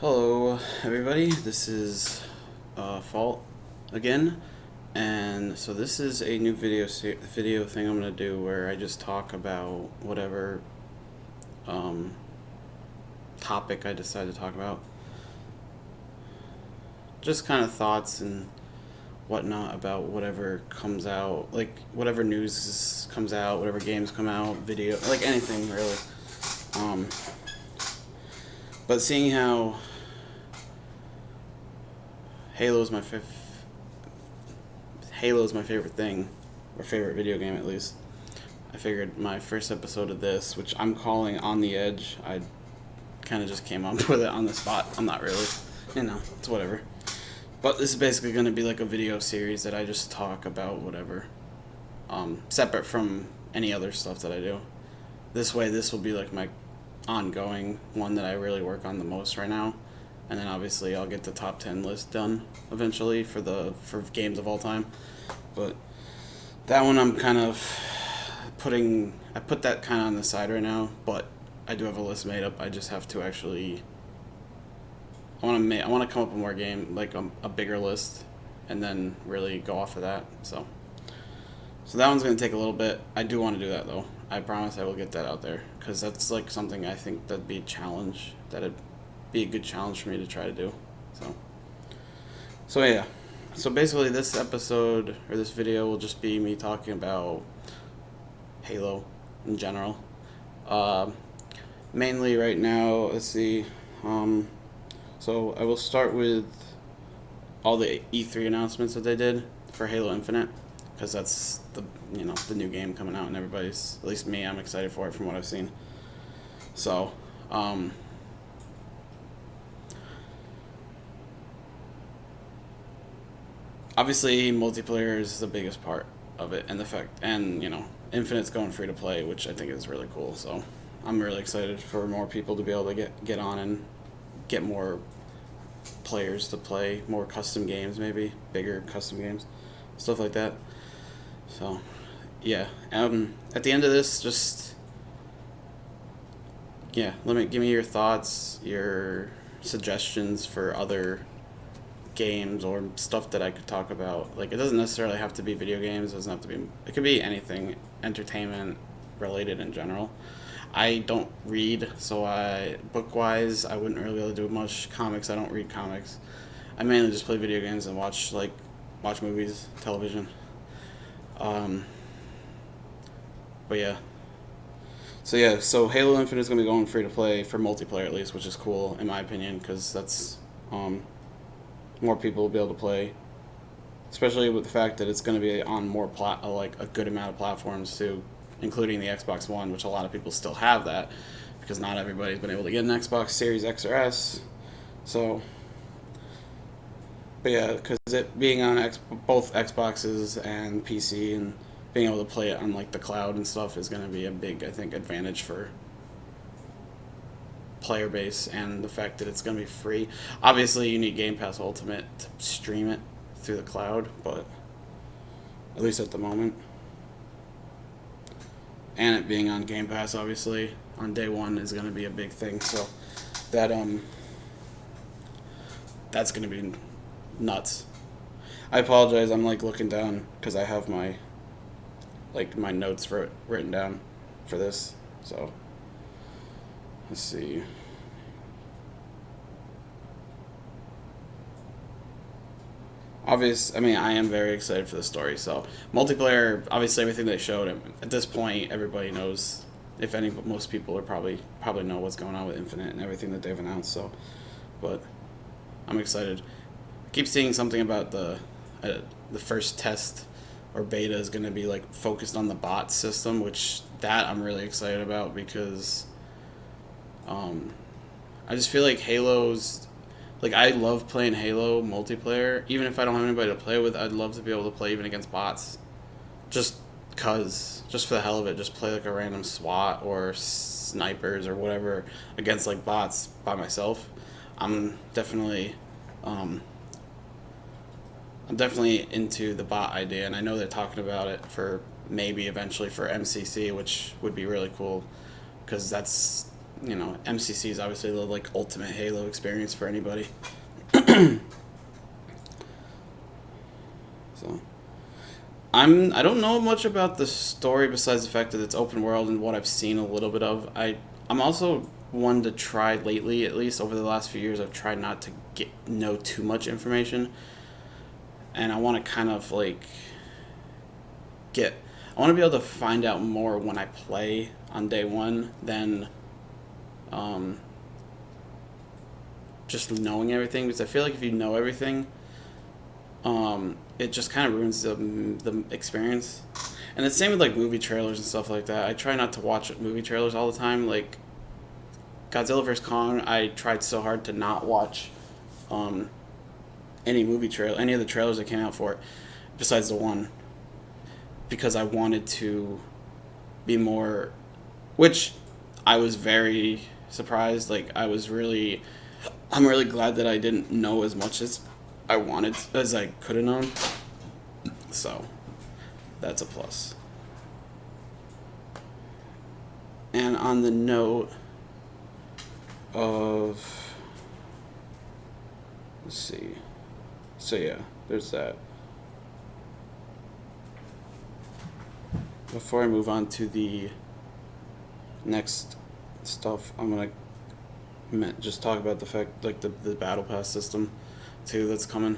Hello, everybody. This is Fault again, and so this is a new video thing I'm gonna do where I just talk about whatever um, topic I decide to talk about, just kind of thoughts and whatnot about whatever comes out, like whatever comes out, whatever games come out, video, like anything really. Um, but seeing how Halo's my fifth Halo's my favorite thing, or favorite video game at least. I figured my first episode of this, which I'm calling On the Edge, I kind of just came up with it on the spot. I'm not really, it's whatever. But this is basically going to be like a video series that I just talk about whatever, separate from any other stuff that I do. This way, this will be like my ongoing one that I really work on the most right now. And then obviously I'll get the top 10 list done eventually for games of all time. But that one I'm kind of I put that kind of on the side right now, but I do have a list made up. I just have to actually I want to come up with more game, like a bigger list, and then really go off of that. So that one's going to take a little bit. I do want to do that though. I promise I will get that out there because that's like something I think that'd be a challenge. That'd be a good challenge for me to try to do. So yeah. So basically, this episode or this video will just be me talking about Halo in general. Uh, Mainly right now, let's see. So I will start with all the E3 announcements that they did for Halo Infinite, because that's the new game coming out, and everybody's, at least me, I'm excited for it from what I've seen. So, obviously multiplayer is the biggest part of it, and Infinite's going free to play, which I think is really cool. So I'm really excited for more people to be able to get on and get more players to play more custom games, maybe bigger custom games, stuff like that. So yeah, at the end of this, just give me your thoughts, your suggestions for other games or stuff that I could talk about. Like, it doesn't necessarily have to be video games. It doesn't have to be. It could be anything, entertainment related in general. I don't read, so book wise I wouldn't really be able to do much. Comics, I don't read comics. I mainly just play video games and watch movies, television. Um, but yeah. So Halo Infinite is gonna be going free to play for multiplayer at least, which is cool in my opinion because that's more people will be able to play, especially with the fact that it's going to be on like a good amount of platforms too, including the Xbox One, which a lot of people still have that because not everybody's been able to get an Xbox Series X or S. So, but yeah, because it being on both Xboxes and PC and being able to play it on like the cloud and stuff is going to be a big, I think, advantage for player base, and the fact that it's going to be free. Obviously, you need Game Pass Ultimate to stream it through the cloud, but at least at the moment. And it being on Game Pass, obviously, on day one is going to be a big thing. So that that's going to be nuts. I apologize. I'm like looking down because I have my notes written down for this. So let's see. I am very excited for the story. So multiplayer, obviously, everything they showed at this point, everybody knows. If any, most people are probably know what's going on with Infinite and everything that they've announced. So, but I'm excited. I keep seeing something about the first test or beta is going to be like focused on the bot system, which that I'm really excited about because um, I just feel like Halo's like I love playing Halo multiplayer. Even if I don't have anybody to play with, I'd love to be able to play even against bots. Just just for the hell of it, just play like a random SWAT or snipers or whatever against like bots by myself. I'm definitely, um, I'm definitely into the bot idea, and I know they're talking about it for maybe eventually for MCC, which would be really cool because that's MCC is obviously the like ultimate Halo experience for anybody. So I don't know much about the story besides the fact that it's open world and what I've seen a little bit of. I'm also one to try lately, at least over the last few years, I've tried not to know too much information, and I want to kind of like get. I want to be able to find out more when I play on day one than um, just knowing everything, because I feel like if you know everything, it just kind of ruins the experience. And it's same with like movie trailers and stuff like that. I try not to watch movie trailers all the time. Like Godzilla vs Kong, I tried so hard to not watch um, any of the trailers that came out for it, besides the one, because I wanted to be more, which I was very surprised. Like I'm really glad that I didn't know as much as I could have known. So that's a plus. And on the note of, let's see. So yeah, there's that. Before I move on to the next stuff, I'm gonna just talk about the fact, like the battle pass system, too, that's coming.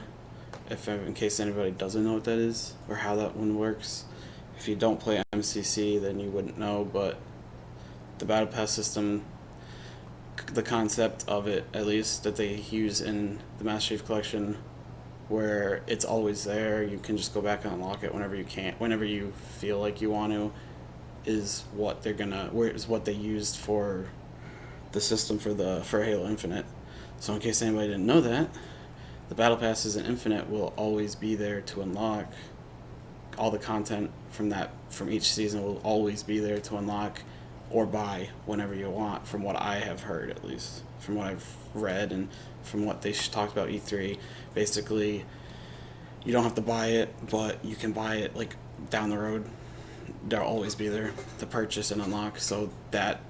If in case anybody doesn't know what that is or how that one works, if you don't play MCC, then you wouldn't know. But the battle pass system, the concept of it, at least that they use in the Master Chief Collection, where it's always there, you can just go back and unlock it whenever you feel like you want to, is what they used for the system for Halo Infinite. So in case anybody didn't know that, the battle passes in Infinite will always be there to unlock. All the content from each season will always be there to unlock or buy whenever you want, from what I have heard, at least from what I've read and from what they talked about E3. Basically, you don't have to buy it, but you can buy it like down the road. They'll always be there to purchase and unlock. So that,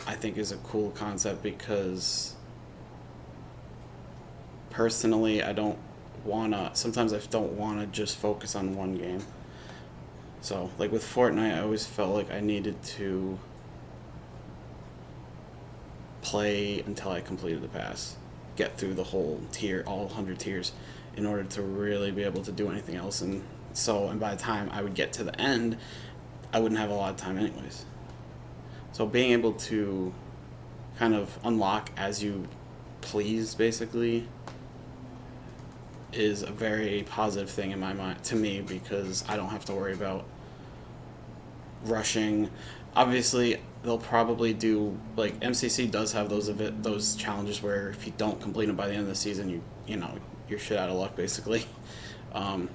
I think, is a cool concept, because personally sometimes I don't wanna just focus on one game. So like with Fortnite, I always felt like I needed to play until I completed the pass, get through the whole tier, all 100 tiers, in order to really be able to do anything else. And by the time I would get to the end, I wouldn't have a lot of time anyways. So being able to kind of unlock as you please, basically, is a very positive thing in my mind, to me, because I don't have to worry about rushing. Obviously, they'll probably do, like, MCC does have those challenges where if you don't complete them by the end of the season, you're shit out of luck, basically. Um,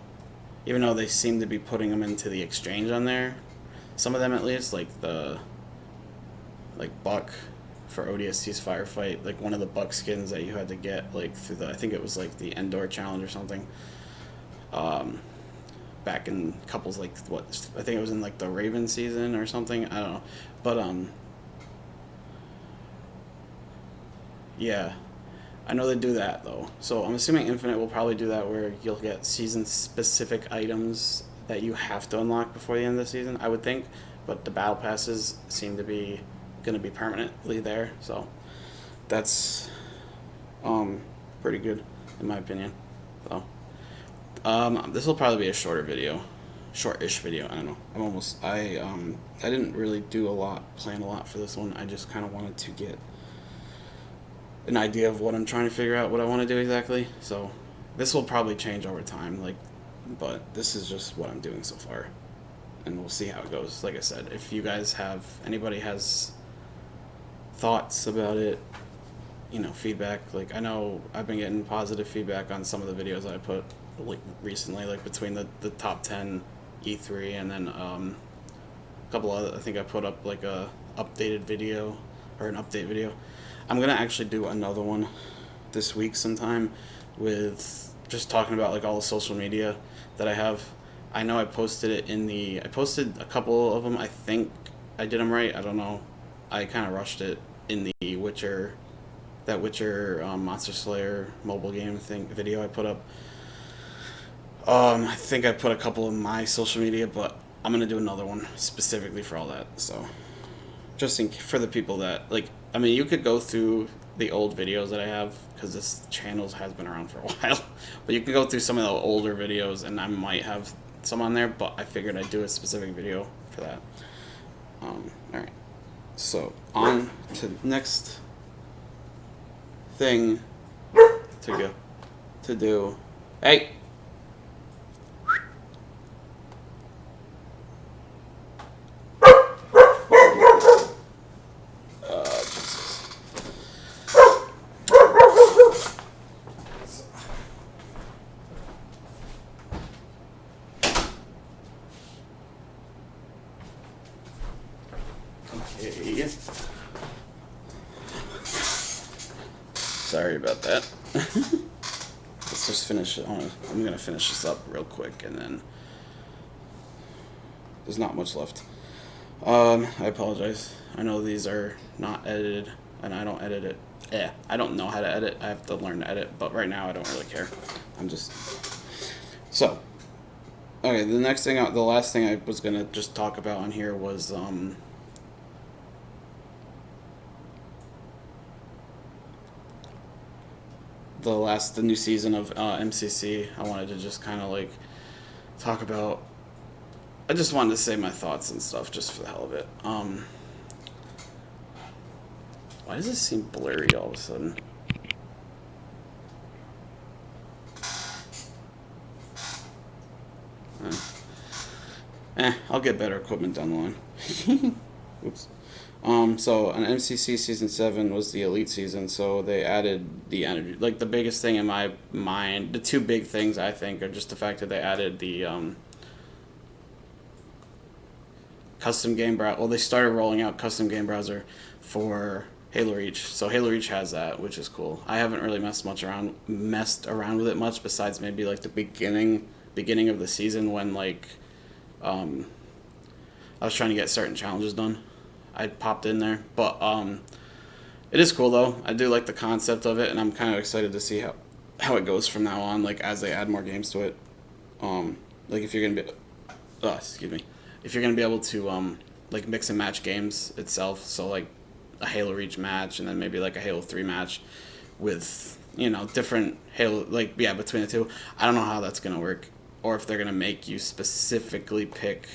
Even though they seem to be putting them into the exchange on there, some of them at least, like Buck for ODST's firefight, like one of the Buck skins that you had to get like through I think it was like the Endor challenge or something. Back in couples, like what, I think it was in like the Raven season or something. I don't know, but yeah, I know they do that though. So I'm assuming Infinite will probably do that, where you'll get season specific items that you have to unlock before the end of the season, I would think. But the battle passes seem to be going to be permanently there, so that's pretty good in my opinion. So this will probably be a shortish video. I don't know. I didn't really plan a lot for this one. I just kind of wanted to get an idea of what I'm trying to figure out, what I want to do exactly. So this will probably change over time, but this is just what I'm doing so far, and we'll see how it goes. Like I said, if you guys anybody has thoughts about it, feedback. Like, I know I've been getting positive feedback on some of the videos I put recently, like between the top 10 E3 and then a couple other. I think I put up like a updated video or an update video. I'm gonna actually do another one this week sometime, with just talking about like all the social media that I have. I know I posted a couple of them. I think I did them right. I don't know. I kind of rushed it in the Witcher, that Witcher Monster Slayer mobile game thing video I put up. I think I put a couple in my social media, but I'm gonna do another one specifically for all that. So just for the people that like, I mean, you could go through the old videos that I have because this channel has been around for a while, but you can go through some of the older videos, and I might have some on there. But I figured I'd do a specific video for that. All right. So on to next thing to do. Hey. Jesus. Okay. Sorry about that. Let's just finish it. I'm gonna finish this up real quick, and then there's not much left. I apologize. I know these are not edited, and I don't edit it. Yeah, I don't know how to edit. I have to learn to edit, but right now I don't really care. I'm just so. Okay, the last thing I was gonna just talk about on here was the new season of MCC. I wanted to just kind of like talk about. I just wanted to say my thoughts and stuff just for the hell of it. Why does this seem blurry all of a sudden? I'll get better equipment down the line. Oops. So on MCC season 7 was the elite season, so they added the energy. Like the biggest thing in my mind, the two big things I think are just the fact that they added the custom game browser. Well, they started rolling out custom game browser for Halo Reach. So Halo Reach has that, which is cool. I haven't really messed around with it much, besides maybe like the beginning of the season when like I was trying to get certain challenges done. I popped in there, but it is cool though. I do like the concept of it, and I'm kind of excited to see how it goes from now on. Like as they add more games to it, like if you're gonna be, if you're gonna be able to like mix and match games itself. So like a Halo Reach match, and then maybe like a Halo 3 match with different Halo between the two. I don't know how that's gonna work, or if they're gonna make you specifically pick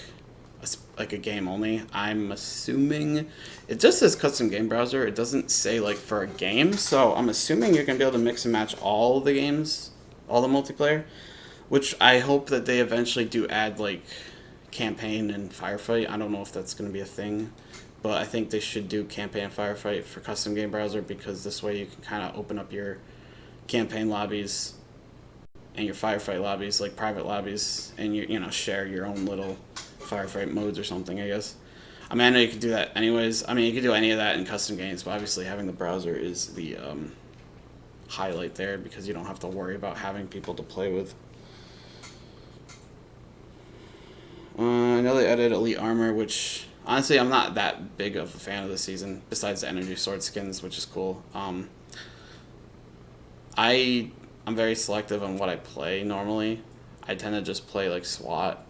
like a game only. I'm assuming it just says custom game browser. It doesn't say like for a game, so I'm assuming you're gonna be able to mix and match all the games, all the multiplayer, which I hope that they eventually do add like campaign and firefight. I don't know if that's gonna be a thing, but I think they should do campaign and firefight for custom game browser, because this way you can kind of open up your campaign lobbies and your firefight lobbies, like private lobbies, and share your own little firefight modes or something, I guess. I mean, I know you could do that anyways. I mean, you could do any of that in custom games, but obviously having the browser is the highlight there, because you don't have to worry about having people to play with. I know they added Elite Armor, which honestly I'm not that big of a fan of this season, besides the Energy Sword skins, which is cool. I'm very selective on what I play normally. I tend to just play like SWAT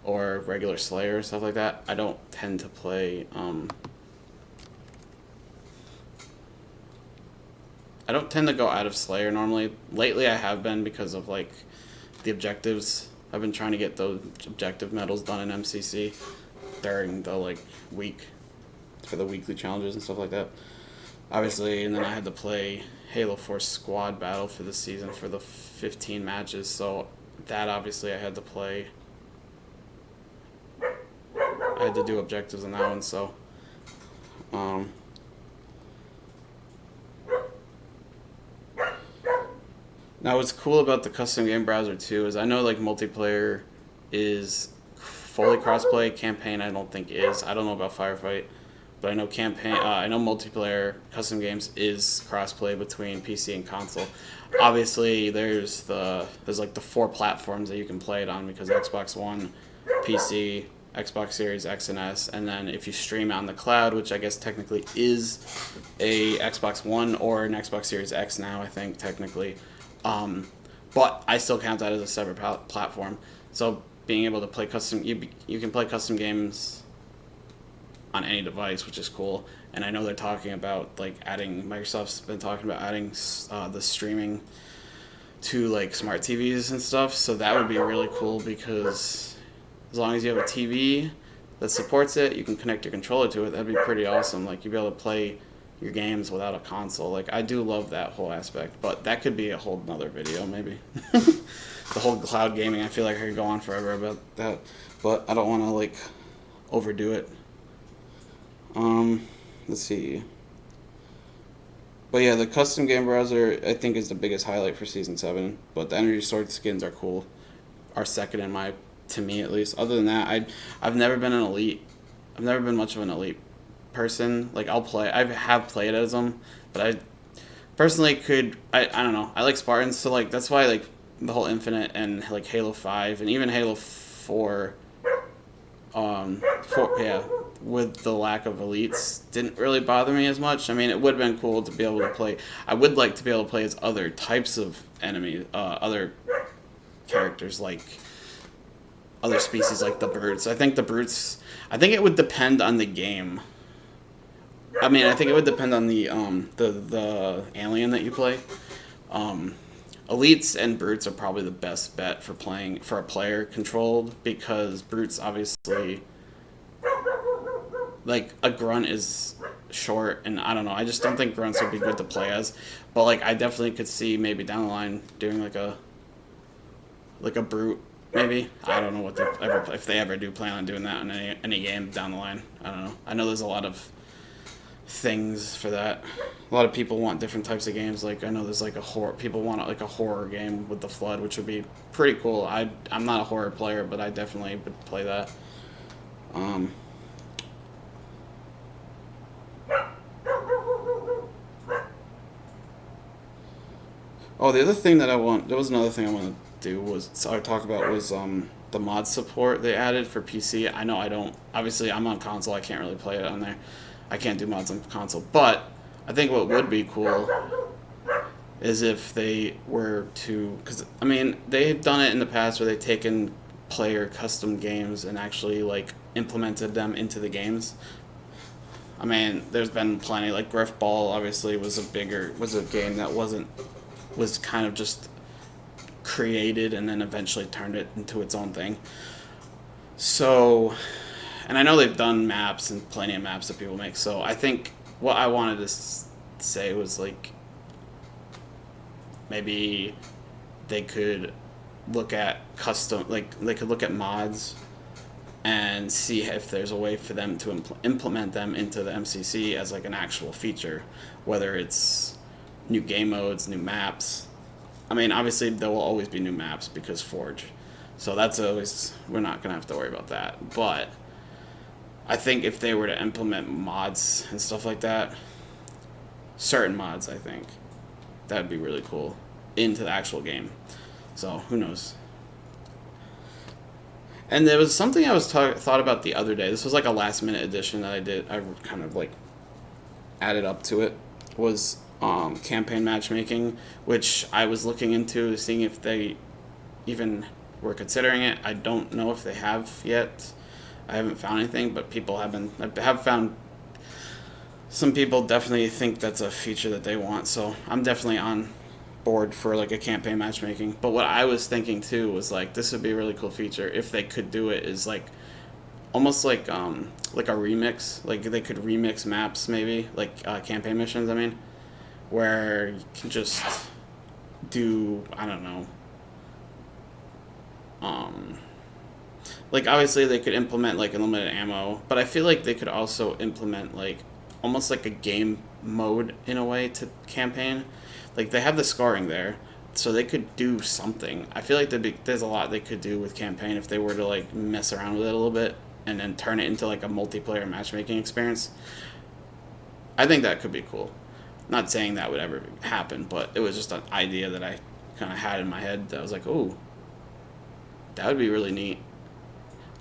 or regular Slayer, stuff like that. I don't tend to play I don't tend to go out of Slayer normally. Lately I have been, because of like the objectives. I've been trying to get those objective medals done in MCC during the like week for the weekly challenges and stuff like that. Obviously, and then I had to play Halo 4 Squad Battle for this season for the 15 matches, so that obviously I had to play. I had to do objectives on that one, so now what's cool about the custom game browser too is I know like multiplayer is fully crossplay. Campaign I don't think is. I don't know about Firefight, but I know I know multiplayer custom games is crossplay between PC and console. Obviously, there's like the 4 platforms that you can play it on, because Xbox One, PC, Xbox Series X and S, and then if you stream on the cloud, which I guess technically is a Xbox One or an Xbox Series X now, I think technically, but I still count that as a separate platform. So being able to play you can play custom games on any device, which is cool. And I know they're talking about like adding. Microsoft's been talking about adding the streaming to like smart TVs and stuff. So that would be really cool because as long as you have a TV that supports it, you can connect your controller to it. That'd be pretty awesome. Like you'd be able to play your games without a console. Like I do love that whole aspect, but that could be a whole nother video maybe. The whole cloud gaming, I feel like I could go on forever about that, but I don't want to like overdo it. Let's see. But yeah, the custom game browser I think is the biggest highlight for season 7. But the Energy Sword skins are cool. Are second in my, to me at least. Other than that, I've never been an elite. I've never been much of an elite person. Like I have played as them, but I personally I don't know. I like Spartans, so like that's why like the whole Infinite and like Halo 5 and even Halo 4 yeah, with the lack of elites didn't really bother me as much. I mean, it would have been cool to be able to play. I would like to be able to play as other types of enemies, other characters like other species like the brutes. I think it would depend on the game. I mean, I think it would depend on the alien that you play. Elites and brutes are probably the best bet for playing for a player controlled because brutes obviously like a grunt is short and I don't know. I just don't think grunts would be good to play as, but like I definitely could see maybe down the line doing like a brute maybe. I don't know what if they ever do plan on doing that in any game down the line. I don't know. I know there's a lot of things for that. A lot of people want different types of games. Like I know there's like people want like a horror game with the Flood, which would be pretty cool. I'm not a horror player, but I definitely would play that. Oh, the other thing that there was another thing I wanted to do talk about was the mod support they added for PC. I know I don't. Obviously, I'm on console. I can't really play it on there. I can't do mods on console, but I think what would be cool is if they were to, because I mean they've done it in the past where they've taken player custom games and actually like implemented them into the games. I mean, there's been plenty. Like Griffball, obviously, was a game that was kind of just created and then eventually turned it into its own thing. So, and I know they've done maps and plenty of maps that people make. So I think what I wanted to say was like maybe they could look at they could look at mods and see if there's a way for them to implement them into the MCC as like an actual feature, whether it's new game modes, new maps. I mean, obviously there will always be new maps because Forge. So that's always, we're not going to have to worry about that. But I think if they were to implement mods and stuff like that, certain mods, I think, that would be really cool into the actual game. So who knows? And there was something I thought about the other day. This was like a last minute addition that I did. I kind of like added up to it. Was campaign matchmaking, which I was looking into, seeing if they even were considering it. I don't know if they have yet. I haven't found anything, but I have found some people definitely think that's a feature that they want. So I'm definitely on board for like a campaign matchmaking. But what I was thinking too was like this would be a really cool feature if they could do it. Is like almost like a remix. Like they could remix maps maybe, like campaign missions. I mean, where you can just do, I don't know. Like obviously they could implement like unlimited ammo, but I feel like they could also implement like almost like a game mode in a way to campaign. Like they have the scoring there, so they could do something. I feel like there's a lot they could do with campaign if they were to like mess around with it a little bit and then turn it into like a multiplayer matchmaking experience. I think that could be cool. Not saying that would ever happen, but it was just an idea that I kind of had in my head that I was like, oh, that would be really neat.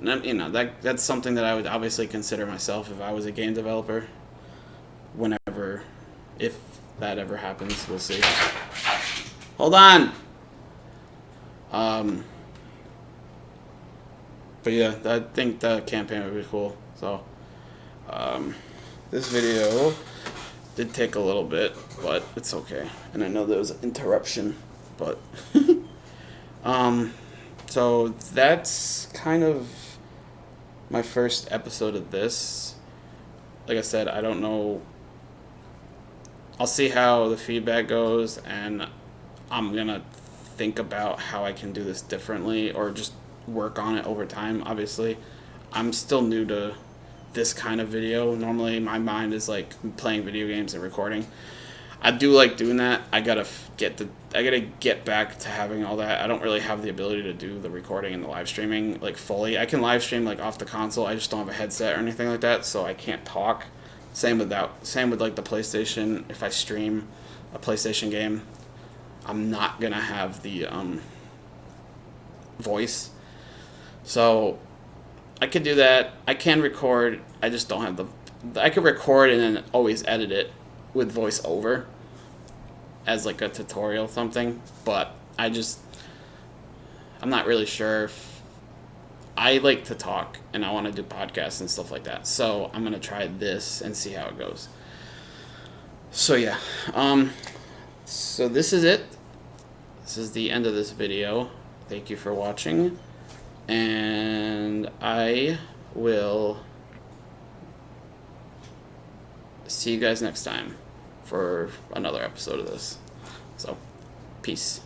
And, you know, that's something that I would obviously consider myself if I was a game developer. Whenever, if that ever happens, we'll see. Hold on. But yeah, I think the campaign would be cool. So, this video did take a little bit, but it's okay. And I know there was an interruption, but so that's kind of my first episode of this. Like I said, I don't know. I'll see how the feedback goes, and I'm gonna think about how I can do this differently or just work on it over time. Obviously, I'm still new to this kind of video. Normally my mind is like playing video games and recording. I do like doing that. I gotta get back to having all that. I don't really have the ability to do the recording and the live streaming like fully. I can live stream like off the console. I just don't have a headset or anything like that, so I can't talk. Same with like the PlayStation. If I stream a PlayStation game, I'm not gonna have the voice. So I could do that. I can record. I just don't have the. I could record and then always edit it with voice over as like a tutorial something. But I'm not really sure if I like to talk and I want to do podcasts and stuff like that. So I'm gonna try this and see how it goes. So yeah. So this is it. This is the end of this video. Thank you for watching. And I will see you guys next time for another episode of this. So, peace.